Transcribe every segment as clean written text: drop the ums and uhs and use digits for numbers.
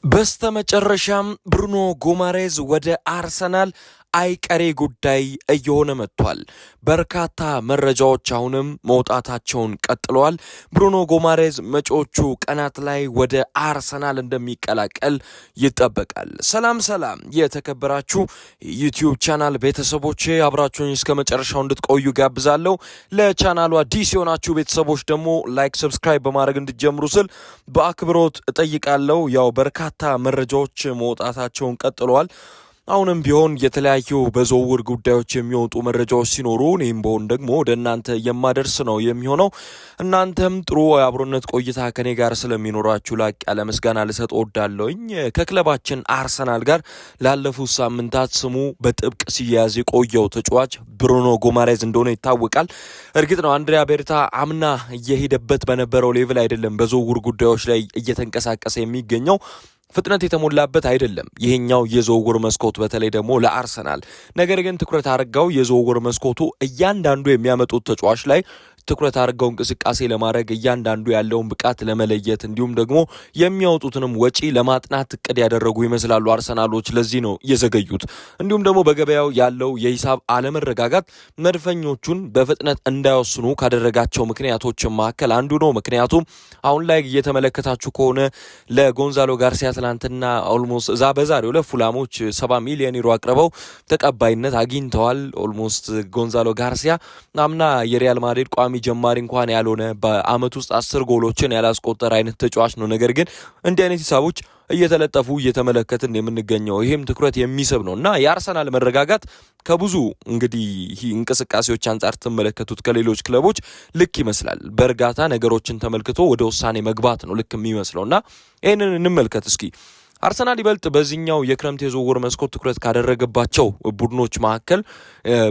በስተመጨረሻም ብሩኖ ጎማሬዝ ወደ አርሰናል አይቀሬ ጉዳይ እየሆነ መጥቷል። በርካታ መረጃዎች አሁንም መውጣታቸውን ቀጥለዋል። ብሩኖ ጎማሬዝ መጪዎቹ ቀናት ላይ ወደ አርሰናል እንደሚቀላቀል ይጠበቃል። ሰላም የተከበራችሁ ዩቲዩብ ቻናል ቤተሰቦች አብራችሁኝ እስከ መጨረሻው እንድትቆዩ ጋብዛለሁ። ለቻናሉ አዲስ የሆናችሁ ቤተሰቦች ደግሞ ላይክ፣ ሰብስክራይብ በማድረግ እንድትጀምሩ ስል በአክብሮት እጠይቃለሁ። ያው በርካታ መረጃዎች መውጣታቸውን ቀጥለዋል። አሁንም ቢሆን የተለያዩ በዝውውር ጉዳዮች የሚወጡ መረጃዎች ሲኖሩ እኔም በሆን ደግሞ ወደ እናንተ የማደርስ ነው የሚሆነው። እናንተም ጥሩ የአብሮነት ቆይታ ከኔ ጋር ስለሚኖራችሁ ላቅ ያለ ምስጋና ልሰጥ እወዳለሁኝ። ከክለባችን አርሰናል ጋር ላለፉት ሳምንታት ስሙ በጥብቅ ሲያያዝ የቆየው ተጫዋች ብሩኖ ጎማሬዝ እንደሆነ ይታወቃል። እርግጥ ነው አንድሪያ ቤርታ አምና እየሄደበት በነበረው ሌቭል አይደለም በዝውውር ጉዳዮች ላይ እየተንቀሳቀሰ የሚገኘው። ፍጥነት የተሞላበት አይደለም ይሄኛው የዝውውር መስኮት በተለይ ደግሞ ለአርሰናል። ነገር ግን ትኩረት አድርገው የዝውውር መስኮቱ እያንዳንዱ የሚያመጡት ተጫዋች ላይ ትኩረት አድርገው እንቅስቃሴ ለማድረግ እያንዳንዱ ያለውን ብቃት ለመለየት እንዲሁም ደግሞ የሚያወጡትንም ወጪ ለማጥናት እቅድ ያደረጉ ይመስላሉ አርሰናሎች። ለዚህ ነው የዘገዩት። እንዲሁም ደግሞ በገበያው ያለው የሂሳብ አለመረጋጋት መድፈኞቹን በፍጥነት እንዳይወስኑ ካደረጋቸው ምክንያቶች መካከል አንዱ ነው። ምክንያቱም አሁን ላይ እየተመለከታችሁ ከሆነ ለጎንዛሎ ጋርሲያ ትናንትና ኦልሞስት በዛሬው ለፉላሞች 70 ሚሊዮን ዩሮ አቅርበው ተቀባይነት አግኝተዋል። ኦልሞስት ጎንዛሎ ጋርሲያ አምና የሪያል ማድሪድ ቋሚ ጀማሪ እንኳን ያልሆነ በአመት ውስጥ 10 ጎሎችን ያላስቆጠረ አይነት ተጫዋች ነው። ነገር ግን እንዲህ አይነት ሂሳቦች እየተለጠፉ እየተመለከትን የምንገኘው ይህም ትኩረት የሚስብ ነው እና የአርሰናል መረጋጋት ከብዙ እንግዲህ እንቅስቃሴዎች አንጻር ትመለከቱት ከሌሎች ክለቦች ልክ ይመስላል። በእርጋታ ነገሮችን ተመልክቶ ወደ ውሳኔ መግባት ነው ልክ የሚመስለው እና ይህንን እንመልከት እስኪ። አርሰናል ይበልጥ በዚህኛው የክረምት የዝውውር መስኮት ትኩረት ካደረገባቸው ቡድኖች መካከል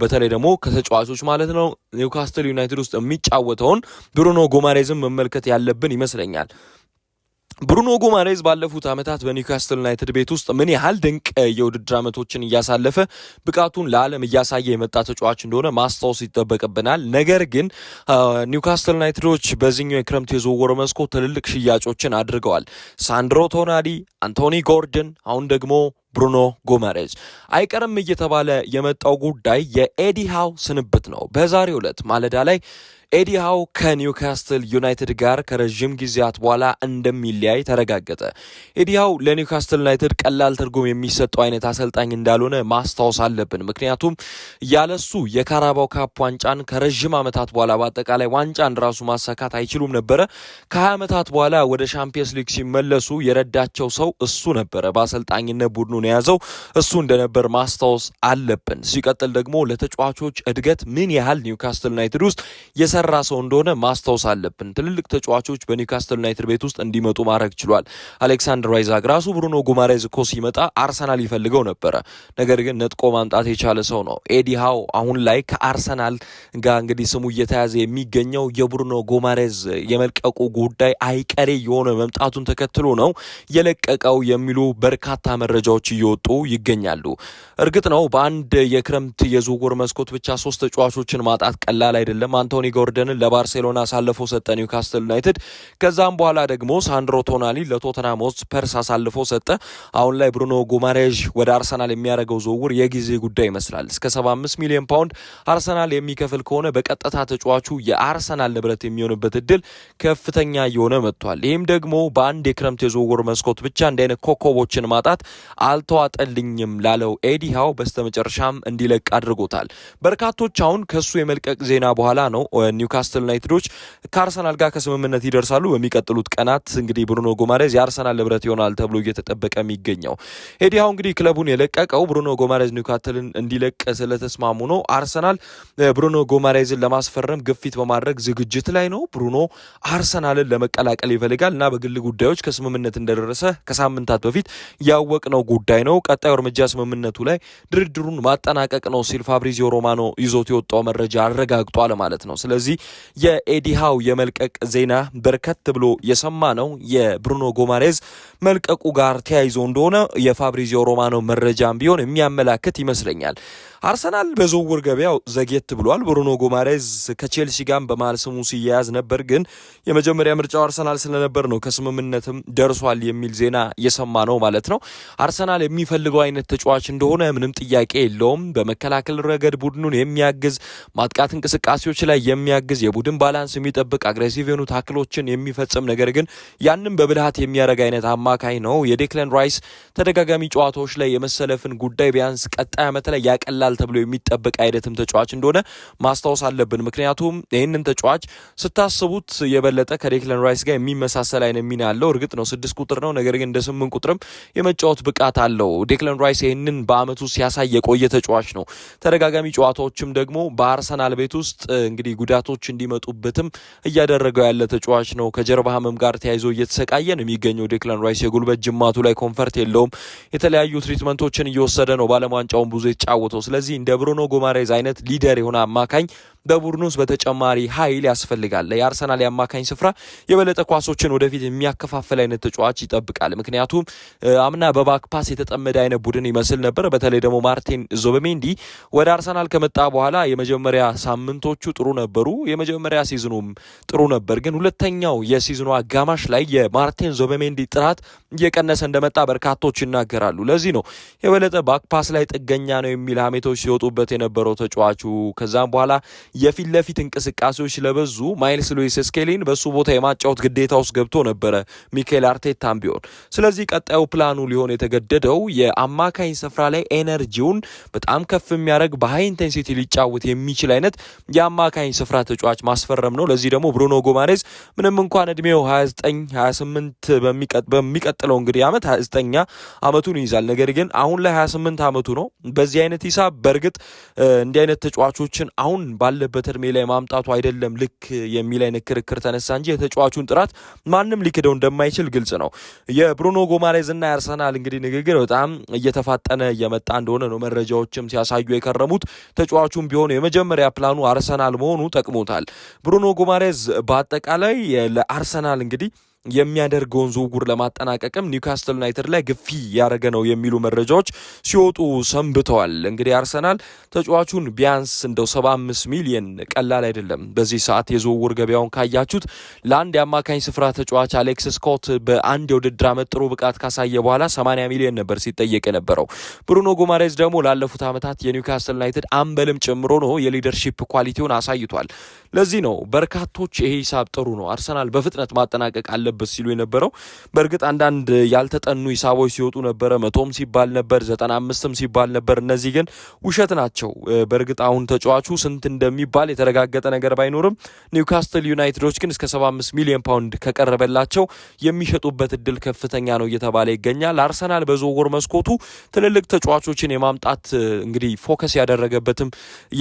በተለይ ደግሞ ከተጫዋቾች ማለት ነው ኒውካስትል ዩናይትድ ውስጥ የሚጫወተውን ብሩኖ ጎማሬዝን መመልከት ያለብን ይመስለኛል። ብሩኖ ጎማሬዝ ባለፉት ዓመታት በኒውካስትል ዩናይትድ ቤት ውስጥ ምን ያህል ድንቅ የውድድር ዓመቶችን እያሳለፈ ብቃቱን ለዓለም እያሳየ የመጣ ተጫዋች እንደሆነ ማስታወስ ይጠበቅብናል። ነገር ግን ኒውካስትል ዩናይትዶች በዚህኛው የክረምት የዝውውር መስኮት ትልልቅ ሽያጮችን አድርገዋል። ሳንድሮ ቶናሊ፣ አንቶኒ ጎርደን፣ አሁን ደግሞ ብሩኖ ጎማሬዝ። አይቀርም እየተባለ የመጣው ጉዳይ የኤዲ ሃው ስንብት ነው። በዛሬው ዕለት ማለዳ ላይ ኤዲ ሃው ከኒውካስትል ዩናይትድ ጋር ከረዥም ጊዜያት በኋላ እንደሚለያይ ተረጋገጠ። ኤዲ ሃው ለኒውካስትል ዩናይትድ ቀላል ትርጉም የሚሰጠው አይነት አሰልጣኝ እንዳልሆነ ማስታወስ አለብን። ምክንያቱም ያለሱ የካራባው ካፕ ዋንጫን ከረዥም ዓመታት በኋላ በአጠቃላይ ዋንጫን ራሱ ማሳካት አይችሉም ነበረ። ከ20 ዓመታት በኋላ ወደ ሻምፒየንስ ሊግ ሲመለሱ የረዳቸው ሰው እሱ ነበረ። በአሰልጣኝነት ቡድኑን የያዘው እሱ እንደነበር ማስታወስ አለብን። ሲቀጥል ደግሞ ለተጫዋቾች እድገት ምን ያህል ኒውካስትል ዩናይትድ ውስጥ ራ ሰው እንደሆነ ማስታወስ አለብን። ትልልቅ ተጫዋቾች በኒውካስትል ዩናይትድ ቤት ውስጥ እንዲመጡ ማድረግ ችሏል። አሌክሳንደር አይዛክ ራሱ ብሩኖ ጎማሬዝ እኮ ሲመጣ አርሰናል ይፈልገው ነበረ። ነገር ግን ነጥቆ ማምጣት የቻለ ሰው ነው ኤዲ ሃው። አሁን ላይ ከአርሰናል ጋር እንግዲህ ስሙ እየተያዘ የሚገኘው የብሩኖ ጎማሬዝ የመልቀቁ ጉዳይ አይቀሬ የሆነ መምጣቱን ተከትሎ ነው የለቀቀው የሚሉ በርካታ መረጃዎች እየወጡ ይገኛሉ። እርግጥ ነው በአንድ የክረምት የዝውውር መስኮት ብቻ 3 ተጫዋቾችን ማጣት ቀላል አይደለም። አንቶኒ ጎርደንን ለባርሴሎና አሳልፎ ሰጠ ኒውካስትል ዩናይትድ። ከዛም በኋላ ደግሞ ሳንድሮ ቶናሊ ለቶተንሃም ሆትስፐርስ አሳልፎ ሰጠ። አሁን ላይ ብሩኖ ጎማሬዝ ወደ አርሰናል የሚያደርገው ዝውውር የጊዜ ጉዳይ ይመስላል። እስከ 75 ሚሊዮን ፓውንድ አርሰናል የሚከፍል ከሆነ በቀጥታ ተጫዋቹ የአርሰናል ንብረት የሚሆንበት እድል ከፍተኛ እየሆነ መጥቷል። ይህም ደግሞ በአንድ የክረምት የዝውውር መስኮት ብቻ እንዲህ አይነት ኮከቦችን ማጣት አልተዋጠልኝም ላለው ኤዲ ሃው በስተመጨረሻም እንዲለቅ አድርጎታል። በርካቶች አሁን ከሱ የመልቀቅ ዜና በኋላ ነው ኒውካስትል ዩናይትዶች ከአርሰናል ጋር ከስምምነት ይደርሳሉ በሚቀጥሉት ቀናት። እንግዲህ ብሩኖ ጎማሬዝ የአርሰናል ንብረት ይሆናል ተብሎ እየተጠበቀ የሚገኘው ኤዲ ሃው እንግዲህ ክለቡን የለቀቀው ብሩኖ ጎማሬዝ ኒውካስትልን እንዲለቅ ስለተስማሙ ነው። አርሰናል ብሩኖ ጎማሬዝን ለማስፈረም ግፊት በማድረግ ዝግጅት ላይ ነው። ብሩኖ አርሰናልን ለመቀላቀል ይፈልጋል እና በግል ጉዳዮች ከስምምነት እንደደረሰ ከሳምንታት በፊት ያወቅነው ጉዳይ ነው። ቀጣዩ እርምጃ ስምምነቱ ላይ ድርድሩን ማጠናቀቅ ነው ሲል ፋብሪዚዮ ሮማኖ ይዞት የወጣው መረጃ አረጋግጧል ማለት ነው። ስለዚህ ስለዚህ የኤዲሃው የመልቀቅ ዜና በርከት ብሎ የሰማ ነው የብሩኖ ጎማሬዝ መልቀቁ ጋር ተያይዞ እንደሆነ የፋብሪዚዮ ሮማኖ መረጃም ቢሆን የሚያመላክት ይመስለኛል። አርሰናል በዝውውር ገበያው ዘግየት ብሏል። ብሩኖ ጎማሬዝ ከቼልሲ ጋር በመሃል ስሙ ሲያያዝ ነበር፣ ግን የመጀመሪያ ምርጫው አርሰናል ስለነበር ነው ከስምምነትም ደርሷል የሚል ዜና የሰማ ነው ማለት ነው። አርሰናል የሚፈልገው አይነት ተጫዋች እንደሆነ ምንም ጥያቄ የለውም። በመከላከል ረገድ ቡድኑን የሚያግዝ፣ ማጥቃት እንቅስቃሴዎች ላይ የሚያግዝ፣ የቡድን ባላንስ የሚጠብቅ፣ አግሬሲቭ የሆኑ ታክሎችን የሚፈጽም ነገር ግን ያንም በብልሃት የሚያደርግ አይነት አማካኝ ነው። የዴክላን ራይስ ተደጋጋሚ ጨዋታዎች ላይ የመሰለፍን ጉዳይ ቢያንስ ቀጣይ ዓመት ላይ ያቀላል ተብሎ የሚጠበቅ አይነትም ተጫዋች እንደሆነ ማስታወስ አለብን። ምክንያቱም ይህንን ተጫዋች ስታስቡት የበለጠ ከዴክላን ራይስ ጋር የሚመሳሰል አይነት ሚና አለው። እርግጥ ነው 6 ቁጥር ነው፣ ነገር ግን እንደ 8 ቁጥርም የመጫወት ብቃት አለው። ዴክላን ራይስ ይህንን በአመቱ ሲያሳይ የቆየ ተጫዋች ነው። ተደጋጋሚ ጨዋታዎችም ደግሞ በአርሰናል ቤት ውስጥ እንግዲህ ጉዳቶች እንዲመጡበትም እያደረገው ያለ ተጫዋች ነው። ከጀርባ ህመም ጋር ተያይዞ እየተሰቃየ ነው የሚገኘው ዴክላን ራይስ። የጉልበት ጅማቱ ላይ ኮንፈርት የለውም። የተለያዩ ትሪትመንቶችን እየወሰደ ነው ባለም ዋንጫውን ብዙ የተጫወተው። ስለዚህ እንደ ብሩኖ ጎማሬዝ አይነት ሊደር የሆነ አማካኝ በቡድኑ ውስጥ በተጨማሪ ኃይል ያስፈልጋል። የአርሰናል የአማካኝ ስፍራ የበለጠ ኳሶችን ወደፊት የሚያከፋፍል አይነት ተጫዋች ይጠብቃል። ምክንያቱም አምና በባክ ፓስ የተጠመደ አይነት ቡድን ይመስል ነበር። በተለይ ደግሞ ማርቲን ዙቢሜንዲ ወደ አርሰናል ከመጣ በኋላ የመጀመሪያ ሳምንቶቹ ጥሩ ነበሩ፣ የመጀመሪያ ሲዝኑም ጥሩ ነበር። ግን ሁለተኛው የሲዝኑ አጋማሽ ላይ የማርቲን ዙቢሜንዲ ጥራት እየቀነሰ እንደመጣ በርካቶች ይናገራሉ። ለዚህ ነው የበለጠ ባክ ፓስ ላይ ጥገኛ ነው የሚል ሀሜቶች ሲወጡበት የነበረው ተጫዋቹ። ከዛም በኋላ የፊት ለፊት እንቅስቃሴዎች ስለበዙ ማይልስ ሉዊስ ስኬሊን በሱ ቦታ የማጫወት ግዴታ ውስጥ ገብቶ ነበረ ሚኬል አርቴታም ቢሆን። ስለዚህ ቀጣዩ ፕላኑ ሊሆን የተገደደው የአማካኝ ስፍራ ላይ ኤነርጂውን በጣም ከፍ የሚያደርግ በሃይ ኢንቴንሲቲ ሊጫወት የሚችል አይነት የአማካኝ ስፍራ ተጫዋች ማስፈረም ነው። ለዚህ ደግሞ ብሩኖ ጎማሬዝ ምንም እንኳን እድሜው 29 28 በሚቀጥለው እንግዲህ ዓመት 29ኛ ዓመቱን ይይዛል፣ ነገር ግን አሁን ላይ 28 ዓመቱ ነው። በዚህ አይነት ሂሳብ በእርግጥ እንዲህ አይነት ተጫዋቾችን አሁን ባለበት እድሜ ላይ ማምጣቱ አይደለም ልክ የሚል አይነት ክርክር ተነሳ እንጂ የተጫዋቹን ጥራት ማንም ሊክደው እንደማይችል ግልጽ ነው። የብሩኖ ጎማሬዝ እና የአርሰናል እንግዲህ ንግግር በጣም እየተፋጠነ እየመጣ እንደሆነ ነው መረጃዎችም ሲያሳዩ የከረሙት። ተጫዋቹም ቢሆን የመጀመሪያ ፕላኑ አርሰናል መሆኑ ጠቅሞታል። ብሩኖ ጎማሬዝ በአጠቃላይ ለአርሰናል እንግዲህ የሚያደርገውን ዝውውር ለማጠናቀቅም ኒውካስትል ዩናይትድ ላይ ግፊ ያደረገ ነው የሚሉ መረጃዎች ሲወጡ ሰንብተዋል። እንግዲህ አርሰናል ተጫዋቹን ቢያንስ እንደው 75 ሚሊዮን ቀላል አይደለም። በዚህ ሰዓት የዝውውር ገበያውን ካያችሁት ለአንድ የአማካኝ ስፍራ ተጫዋች አሌክስ ስኮት በአንድ የውድድር ዓመት ጥሩ ብቃት ካሳየ በኋላ 80 ሚሊዮን ነበር ሲጠየቅ የነበረው። ብሩኖ ጎማሬዝ ደግሞ ላለፉት ዓመታት የኒውካስትል ዩናይትድ አምበልም ጨምሮ ነው የሊደርሺፕ ኳሊቲውን አሳይቷል። ለዚህ ነው በርካቶች ይሄ ሂሳብ ጥሩ ነው፣ አርሰናል በፍጥነት ማጠናቀቅ አለበት ሲሉ የነበረው። በእርግጥ አንዳንድ ያልተጠኑ ሂሳቦች ሲወጡ ነበረ። 100ም ሲባል ነበር፣ 95ም ሲባል ነበር። እነዚህ ግን ውሸት ናቸው። በእርግጥ አሁን ተጫዋቹ ስንት እንደሚባል የተረጋገጠ ነገር ባይኖርም ኒውካስትል ዩናይትዶች ግን እስከ 75 ሚሊዮን ፓውንድ ከቀረበላቸው የሚሸጡበት እድል ከፍተኛ ነው እየተባለ ይገኛል። አርሰናል በዝውውር መስኮቱ ትልልቅ ተጫዋቾችን የማምጣት እንግዲህ ፎከስ ያደረገበትም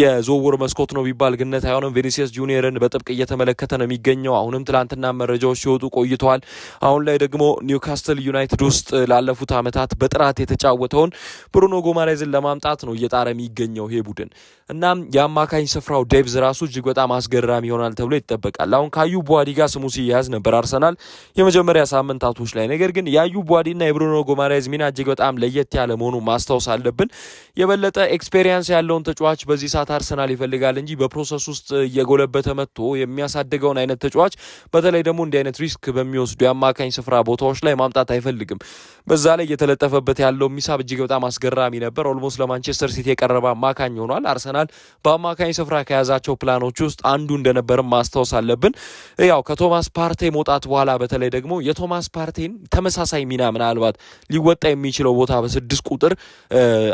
የዝውውር መስኮት ነው ቢባል ግነት አይሆንም። ቪኒሲየስ ጁኒየርን በጥብቅ እየተመለከተ ነው የሚገኘው። አሁንም ትላንትና መረጃዎች ሲወጡ ቆይተዋል። አሁን ላይ ደግሞ ኒውካስትል ዩናይትድ ውስጥ ላለፉት ዓመታት በጥራት የተጫወተውን ብሩኖ ጎማሬዝን ለማምጣት ነው እየጣረ የሚገኘው ይሄ ቡድን። እናም የአማካኝ ስፍራው ዴብዝ ራሱ እጅግ በጣም አስገራሚ ይሆናል ተብሎ ይጠበቃል። አሁን ከአዩ ቡዋዲ ጋር ስሙ ሲያያዝ ነበር አርሰናል የመጀመሪያ ሳምንታቶች ላይ። ነገር ግን የአዩ ቡዋዲና የብሩኖ ጎማሬዝ ሚና እጅግ በጣም ለየት ያለ መሆኑ ማስታወስ አለብን። የበለጠ ኤክስፔሪየንስ ያለውን ተጫዋች በዚህ ሰዓት አርሰናል ይፈልጋል እንጂ በፕሮሰስ ውስጥ እየጎለበተ መጥቶ የሚያሳድገውን አይነት ተጫዋች በተለይ ደግሞ እንዲህ አይነት ሪስክ በሚወስዱ የአማካኝ ስፍራ ቦታዎች ላይ ማምጣት አይፈልግም። በዛ ላይ እየተለጠፈበት ያለው ሚሳብ እጅግ በጣም አስገራሚ ነበር። ኦልሞስት ለማንቸስተር ሲቲ የቀረበ አማካኝ ሆኗል። አርሰናል በአማካኝ ስፍራ ከያዛቸው ፕላኖች ውስጥ አንዱ እንደነበርም ማስታወስ አለብን። ያው ከቶማስ ፓርቴ መውጣት በኋላ በተለይ ደግሞ የቶማስ ፓርቴን ተመሳሳይ ሚና ምናልባት ሊወጣ የሚችለው ቦታ በ6 ቁጥር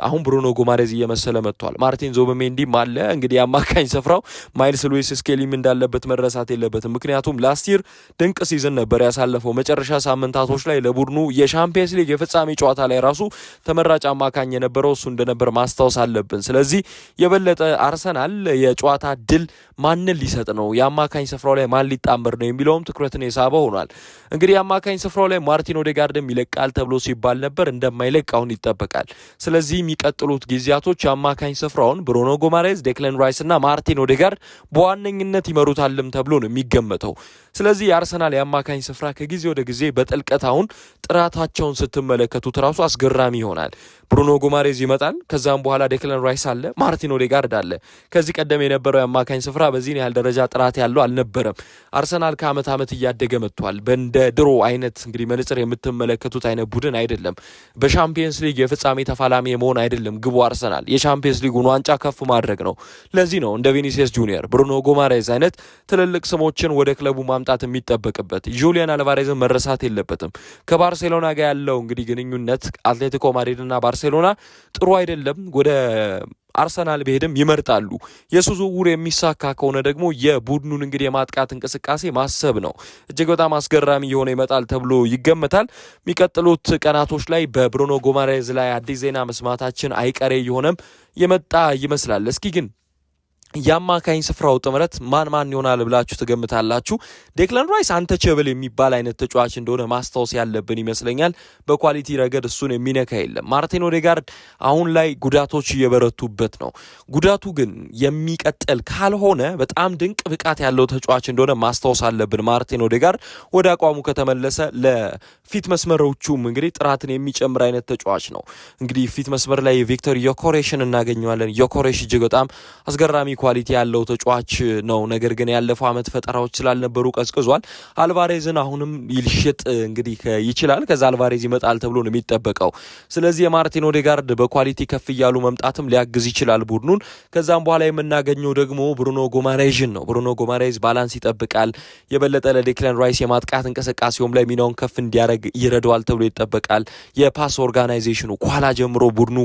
አሁን ብሩኖ ጎማሬዝ እየመሰለ መጥቷል። ማርቲን ዙቢሜንዲም አለ። እንግዲህ የአማካኝ ስፍራው ማይልስ ሉዊስ ስኬሊም እንዳለበት መረሳት የለበትም። ምክንያቱም ላስት ይር ድንቅ ሲዝን ነበር ያሳለፈው መጨረሻ ሳምንታቶች ላይ ለቡድኑ የሻምፒየንስ ሊግ የፍጻሜ ጨዋታ ላይ ራሱ ተመራጭ አማካኝ የነበረው እሱ እንደነበር ማስታወስ አለብን። ስለዚህ የበለጠ አርሰናል የጨዋታ ድል ማንን ሊሰጥ ነው፣ የአማካኝ ስፍራው ላይ ማን ሊጣመር ነው የሚለውም ትኩረትን የሳበ ሆኗል። እንግዲህ የአማካኝ ስፍራው ላይ ማርቲን ኦዴጋርድም ይለቃል ተብሎ ሲባል ነበር፣ እንደማይለቅ አሁን ይጠበቃል። ስለዚህ የሚቀጥሉት ጊዜያቶች የአማካኝ ስፍራውን ብሩኖ ጎማሬዝ፣ ዴክላን ራይስ እና ማርቲን ኦዴጋርድ በዋነኝነት ይመሩታልም ተብሎ ነው የሚገመተው። ስለዚህ የአርሰናል የአማካኝ ስፍራ ከጊዜ ወደ ጊዜ በጥልቀት አሁን ጥራታቸውን ስትመለከቱት ራሱ አስገራሚ ይሆናል። ብሩኖ ጎማሬዝ ይመጣል። ከዛም በኋላ ዴክላን ራይስ አለ፣ ማርቲን ኦዴጋርድ አለ። ከዚህ ቀደም የነበረው የአማካኝ ስፍራ በዚህን ያህል ደረጃ ጥራት ያለው አልነበረም። አርሰናል ከአመት ዓመት እያደገ መጥቷል። በእንደ ድሮ አይነት እንግዲህ መነጽር የምትመለከቱት አይነት ቡድን አይደለም። በሻምፒየንስ ሊግ የፍጻሜ ተፋላሚ የመሆን አይደለም ግቡ አርሰናል የሻምፒየንስ ሊጉን ዋንጫ ከፍ ማድረግ ነው። ለዚህ ነው እንደ ቪኒሲየስ ጁኒየር፣ ብሩኖ ጎማሬዝ አይነት ትልልቅ ስሞችን ወደ ክለቡ ማምጣት የሚጠበቅበት። ጁሊያን አልቫሬዝን መረሳት የለበትም። ከባርሴሎና ጋር ያለው እንግዲህ ግንኙነት አትሌቲኮ ማድሪድና ባርሴሎና ጥሩ አይደለም። ወደ አርሰናል ቢሄድም ይመርጣሉ። የሱ ዝውውር የሚሳካ ከሆነ ደግሞ የቡድኑን እንግዲህ የማጥቃት እንቅስቃሴ ማሰብ ነው። እጅግ በጣም አስገራሚ የሆነ ይመጣል ተብሎ ይገመታል። የሚቀጥሉት ቀናቶች ላይ በብሩኖ ጎማሬዝ ላይ አዲስ ዜና መስማታችን አይቀሬ የሆነም የመጣ ይመስላል። እስኪ ግን የአማካኝ ስፍራው ጥምረት ማን ይሆናል ብላችሁ ትገምታላችሁ? ዴክላን ራይስ አንተቸብል የሚባል አይነት ተጫዋች እንደሆነ ማስታወስ ያለብን ይመስለኛል። በኳሊቲ ረገድ እሱን የሚነካ የለም። ማርቲን ኦዴጋርድ አሁን ላይ ጉዳቶች እየበረቱበት ነው። ጉዳቱ ግን የሚቀጥል ካልሆነ በጣም ድንቅ ብቃት ያለው ተጫዋች እንደሆነ ማስታወስ አለብን። ማርቲን ኦዴጋርድ ወደ አቋሙ ከተመለሰ ለፊት መስመሮቹም እንግዲህ ጥራትን የሚጨምር አይነት ተጫዋች ነው። እንግዲህ ፊት መስመር ላይ ቪክተር ዮኮሬሽን እናገኘዋለን። ዮኮሬሽ እጅግ በጣም አስገራሚ ኳሊቲ ያለው ተጫዋች ነው። ነገር ግን ያለፈው አመት ፈጠራዎች ስላልነበሩ ቀዝቅዟል። አልቫሬዝን አሁንም ይልሽጥ እንግዲህ ይችላል። ከዛ አልቫሬዝ ይመጣል ተብሎ ነው የሚጠበቀው። ስለዚህ የማርቲን ኦዴጋርድ በኳሊቲ ከፍ እያሉ መምጣትም ሊያግዝ ይችላል ቡድኑን። ከዛም በኋላ የምናገኘው ደግሞ ብሩኖ ጎማሬዝን ነው። ብሩኖ ጎማሬዝ ባላንስ ይጠብቃል። የበለጠ ለዴክላን ራይስ የማጥቃት እንቅስቃሴውም ላይ ሚናውን ከፍ እንዲያደርግ ይረዳዋል ተብሎ ይጠበቃል። የፓስ ኦርጋናይዜሽኑ ኋላ ጀምሮ ቡድኑ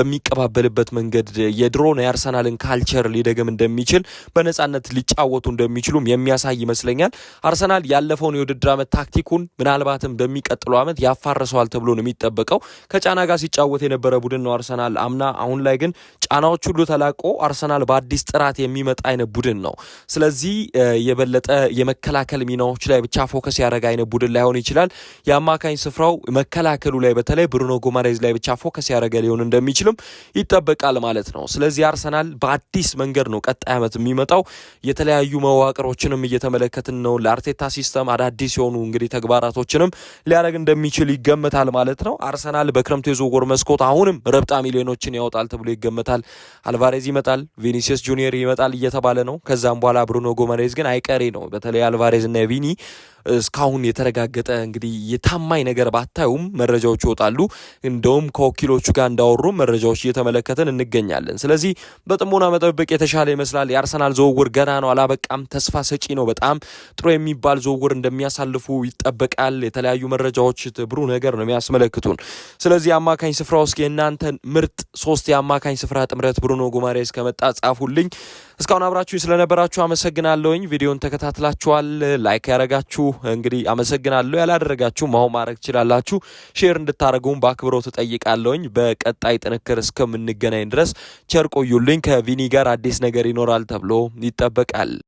በሚቀባበልበት መንገድ የድሮን የአርሰናልን ካልቸር ሊደግም እንደሚችል በነጻነት ሊጫወቱ እንደሚችሉም የሚያሳይ ይመስለኛል። አርሰናል ያለፈውን የውድድር ዓመት ታክቲኩን ምናልባትም በሚቀጥለው ዓመት ያፋርሰዋል ተብሎ ነው የሚጠበቀው። ከጫና ጋር ሲጫወት የነበረ ቡድን ነው አርሰናል አምና። አሁን ላይ ግን ጫናዎች ሁሉ ተላቆ አርሰናል በአዲስ ጥራት የሚመጣ አይነት ቡድን ነው። ስለዚህ የበለጠ የመከላከል ሚናዎች ላይ ብቻ ፎከስ ያደረገ አይነት ቡድን ላይሆን ይችላል። የአማካኝ ስፍራው መከላከሉ ላይ በተለይ ብሩኖ ጎማሬዝ ላይ ብቻ ፎከስ ያደረገ ሊሆን እንደሚችልም ይጠበቃል ማለት ነው። ስለዚህ አርሰናል በአዲስ መንገድ ነው ቀጣይ ዓመት የሚመጣው። የተለያዩ መዋቅሮችንም እየተመለከትን ነው። ለአርቴታ ሲስተም አዳዲስ የሆኑ እንግዲህ ተግባራቶችንም ሊያደርግ እንደሚችል ይገመታል ማለት ነው። አርሰናል በክረምቱ የዝውውር መስኮት አሁንም ረብጣ ሚሊዮኖችን ያወጣል ተብሎ ይገመታል። አልቫሬዝ ይመጣል፣ ቪኒሲየስ ጁኒየር ይመጣል እየተባለ ነው። ከዛም በኋላ ብሩኖ ጎማሬዝ ግን አይቀሬ ነው። በተለይ አልቫሬዝ እና ቪኒ እስካሁን የተረጋገጠ እንግዲህ የታማኝ ነገር ባታዩም መረጃዎች ይወጣሉ። እንደውም ከወኪሎቹ ጋር እንዳወሩ መረጃዎች እየተመለከትን እንገኛለን። ስለዚህ በጥሞና መጠበቅ የተሻለ ይመስላል። የአርሰናል ዝውውር ገና ነው፣ አላበቃም። ተስፋ ሰጪ ነው። በጣም ጥሩ የሚባል ዝውውር እንደሚያሳልፉ ይጠበቃል። የተለያዩ መረጃዎች ብሩ ነገር ነው የሚያስመለክቱን። ስለዚህ አማካኝ ስፍራ ውስጥ የእናንተን ምርጥ 3 የአማካኝ ስፍራ ጥምረት ብሩኖ ጎማሬዝ ከመጣ ጻፉልኝ። እስካሁን አብራችሁ ስለነበራችሁ አመሰግናለሁኝ። ቪዲዮን ተከታትላችኋል። ላይክ ያደረጋችሁ እንግዲህ አመሰግናለሁ። ያላደረጋችሁ ማድረግ ትችላላችሁ። ሼር እንድታደርጉም በአክብሮት እጠይቃለሁኝ። በቀጣይ ጥንክር እስከምንገናኝ ድረስ ቸር ቆዩልኝ። ከቪኒ ጋር አዲስ ነገር ይኖራል ተብሎ ይጠበቃል።